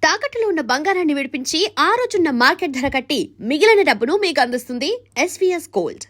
తాకట్టులో ఉన్న బంగారాన్ని విడిపించి ఆ రోజున్న మార్కెట్ ధర కట్టి మిగిలిన డబ్బును మీకు అందిస్తుంది ఎస్వీఎస్ గోల్డ్.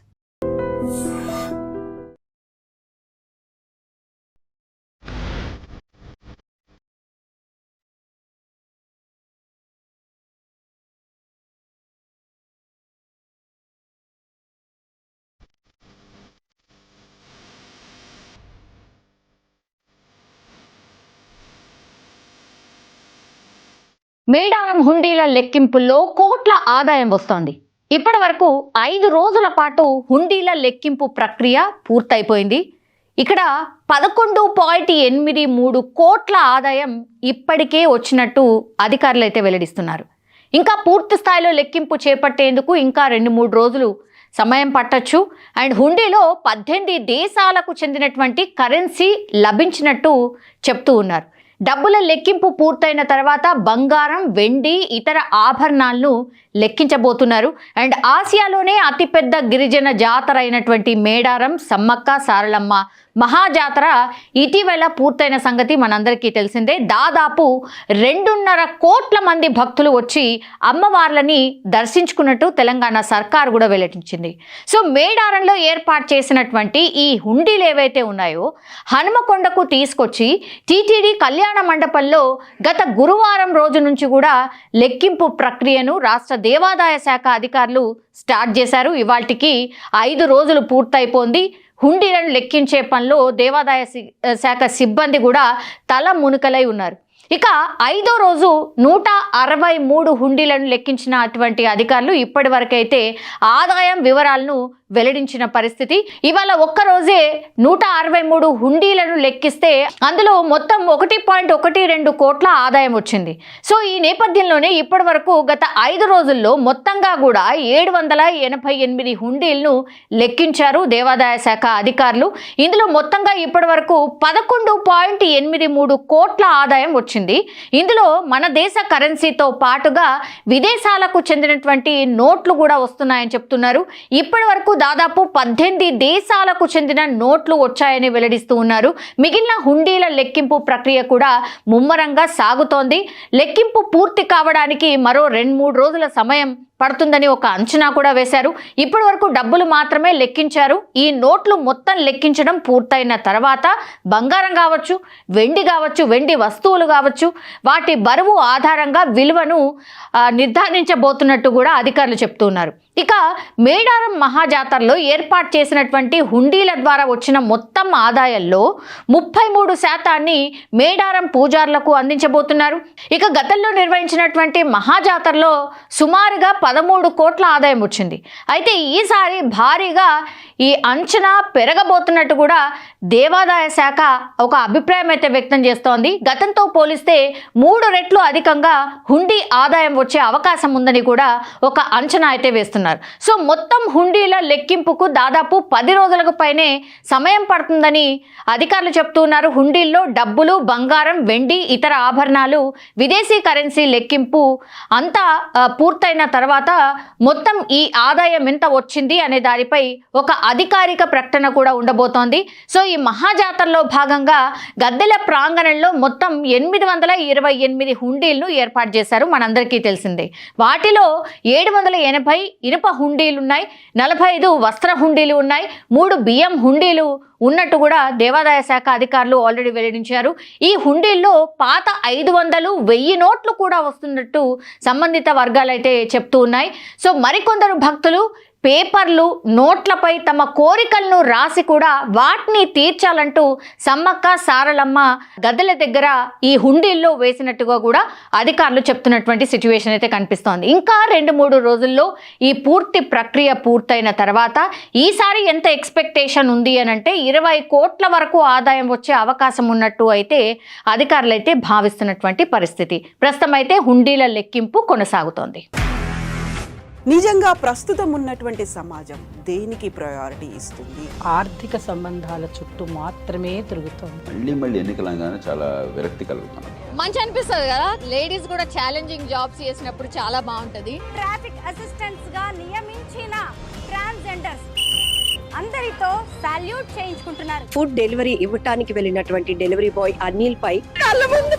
మేడారం హుండీల లెక్కింపుల్లో కోట్ల ఆదాయం వస్తోంది. ఇప్పటి వరకు 5 రోజుల పాటు హుండీల లెక్కింపు ప్రక్రియ పూర్తయిపోయింది. ఇక్కడ 11.83 కోట్ల ఆదాయం ఇప్పటికే వచ్చినట్టు అధికారులు అయితే వెల్లడిస్తున్నారు. ఇంకా పూర్తి స్థాయిలో లెక్కింపు చేపట్టేందుకు ఇంకా 2-3 రోజులు సమయం పట్టొచ్చు. అండ్ హుండీలో 18 దేశాలకు చెందినటువంటి కరెన్సీ లభించినట్టు చెప్తూ ఉన్నారు. డబ్బుల లెక్కింపు పూర్తయిన తర్వాత బంగారం, వెండి, ఇతర ఆభరణాలను లెక్కించబోతున్నారు. అండ్ ఆసియాలోనే అతిపెద్ద గిరిజన జాతర అయినటువంటి మేడారం సమ్మక్క సారలమ్మ మహాజాతర ఇటీవల పూర్తయిన సంగతి మనందరికీ తెలిసిందే. దాదాపు 2.5 కోట్ల మంది భక్తులు వచ్చి అమ్మవార్లని దర్శించుకున్నట్టు తెలంగాణ సర్కార్ కూడా వెల్లడించింది. సో మేడారంలో ఏర్పాటు చేసినటువంటి ఈ హుండీలు ఏవైతే ఉన్నాయో హనుమకొండకు తీసుకొచ్చి టీటీడీ కళ్యాణ మండపంలో గత గురువారం రోజు నుంచి కూడా లెక్కింపు ప్రక్రియను రాష్ట్ర దేవాదాయ శాఖ అధికారులు స్టార్ట్ చేశారు. ఇవాల్టికి 5 రోజులు పూర్తయిపోయింది. హుండీలను లెక్కించే పనిలో దేవాదాయ శాఖ సిబ్బంది కూడా తల మునుకలై ఉన్నారు. ఇక 5వ రోజు 163 హుండీలను లెక్కించిన అటువంటి అధికారులు ఇప్పటి వరకైతే ఆదాయం వివరాలను వెల్లడించిన పరిస్థితి. ఇవాళ ఒక్కరోజే 163 హుండీలను లెక్కిస్తే అందులో మొత్తం 1.12 కోట్ల ఆదాయం వచ్చింది. సో ఈ నేపథ్యంలోనే ఇప్పటి వరకు గత 5 రోజుల్లో మొత్తంగా కూడా 788 హుండీలను లెక్కించారు దేవాదాయ శాఖ అధికారులు. ఇందులో మొత్తంగా ఇప్పటి వరకు 11.83 కోట్ల ఆదాయం వచ్చింది. ఇందులో మన దేశ కరెన్సీతో పాటుగా విదేశాలకు చెందినటువంటి నోట్లు కూడా వస్తున్నాయని చెప్తున్నారు. ఇప్పటి వరకు దాదాపు 18 దేశాలకు చెందిన నోట్లు వచ్చాయని వెల్లడిస్తూ ఉన్నారు. మిగిలిన హుండీల లెక్కింపు ప్రక్రియ కూడా ముమ్మరంగా సాగుతోంది. లెక్కింపు పూర్తి కావడానికి మరో 2-3 రోజుల సమయం పడుతుందని ఒక అంచనా కూడా వేశారు. ఇప్పటి వరకు డబ్బులు మాత్రమే లెక్కించారు. ఈ నోట్లు మొత్తం లెక్కించడం పూర్తయిన తర్వాత బంగారం కావచ్చు, వెండి కావచ్చు, వెండి వస్తువులు కావచ్చు, వాటి బరువు ఆధారంగా విలువను నిర్ధారించబోతున్నట్టు కూడా అధికారులు చెప్తున్నారు. ఇక మేడారం మహాజాతరలో ఏర్పాటు చేసినటువంటి హుండీల ద్వారా వచ్చిన మొత్తం ఆదాయంలో 33% మేడారం పూజారులకు అందించబోతున్నారు. ఇక గతంలో నిర్వహించినటువంటి మహాజాతరలో సుమారుగా 13 కోట్ల ఆదాయం వచ్చింది. అయితే ఈసారి భారీగా ఈ అంచనా పెరగబోతున్నట్టు కూడా దేవాదాయ శాఖ ఒక అభిప్రాయం అయితే వ్యక్తం చేస్తోంది. గతంతో పోలిస్తే 3 రెట్లు అధికంగా హుండీ ఆదాయం వచ్చే అవకాశం ఉందని కూడా ఒక అంచనా అయితే వేస్తున్నారు. సో మొత్తం హుండీల లెక్కింపుకు దాదాపు 10 రోజులకు పైనే సమయం పడుతుందని అధికారులు చెప్తున్నారు. హుండీల్లో డబ్బులు, బంగారం, వెండి, ఇతర ఆభరణాలు, విదేశీ కరెన్సీ లెక్కింపు అంతా పూర్తయిన తర్వాత మొత్తం ఈ ఆదాయం ఎంత వచ్చింది అనే దానిపై ఒక అధికారిక ప్రకటన కూడా ఉండబోతోంది. సో ఈ మహాజాతరలో భాగంగా గద్దెల ప్రాంగణంలో మొత్తం 828 హుండీలను ఏర్పాటు చేశారు. మనందరికీ తెలిసిందే. వాటిలో 780 ఇనుప హుండీలు ఉన్నాయి, 45 వస్త్ర హుండీలు ఉన్నాయి, 3 బియ్యం హుండీలు ఉన్నట్టు కూడా దేవాదాయ శాఖ అధికారులు ఆల్రెడీ వెల్లడించారు. ఈ హుండీల్లో పాత 500, 1000 నోట్లు కూడా వస్తున్నట్టు సంబంధిత వర్గాలు అయితే చెప్తూ ఉన్నాయి. సో మరికొందరు భక్తులు పేపర్లు, నోట్లపై తమ కోరికలను రాసి కూడా వాటిని తీర్చాలంటూ సమ్మక్క సారలమ్మ గద్దెల దగ్గర ఈ హుండీల్లో వేసినట్టుగా కూడా అధికారులు చెప్తున్నటువంటి సిచ్యువేషన్ అయితే కనిపిస్తోంది. ఇంకా 2-3 రోజుల్లో ఈ పూర్తి ప్రక్రియ పూర్తయిన తర్వాత ఈసారి ఎంత ఎక్స్పెక్టేషన్ ఉంది అని అంటే 20 కోట్ల వరకు ఆదాయం వచ్చే అవకాశం ఉన్నట్టు అయితే అధికారులు అయితే భావిస్తున్నటువంటి పరిస్థితి. ప్రస్తుతం అయితే హుండీల లెక్కింపు కొనసాగుతోంది. నిజంగా ప్రస్తుతం ఉన్నటువంటి సమాజం దేనికి ప్రయారిటీ ఇస్తుంది? ఆర్థిక సంబంధాల చుట్టూ మాత్రమే తిరుగుతుంది. మళ్ళీ ఎన్నికలంగానే చాలా విరక్తి కలుగుతాను. మంచి అనిపిస్తుంది కదా, లేడీస్ కూడా ఛాలెంజింగ్ జాబ్స్ చేసినప్పుడు చాలా బాగుంటది. ట్రాఫిక్ అసిస్టెంట్స్ గా నియమించిన ట్రాన్స్జెండర్స్ అందరితో సాల్యూట్ చేయించుకుంటున్నారు. ఫుడ్ డెలివరీ ఇవ్వటానికి వెళ్ళినటువంటి డెలివరీ బాయ్ అనిల్ పై కళ్ళ ముందు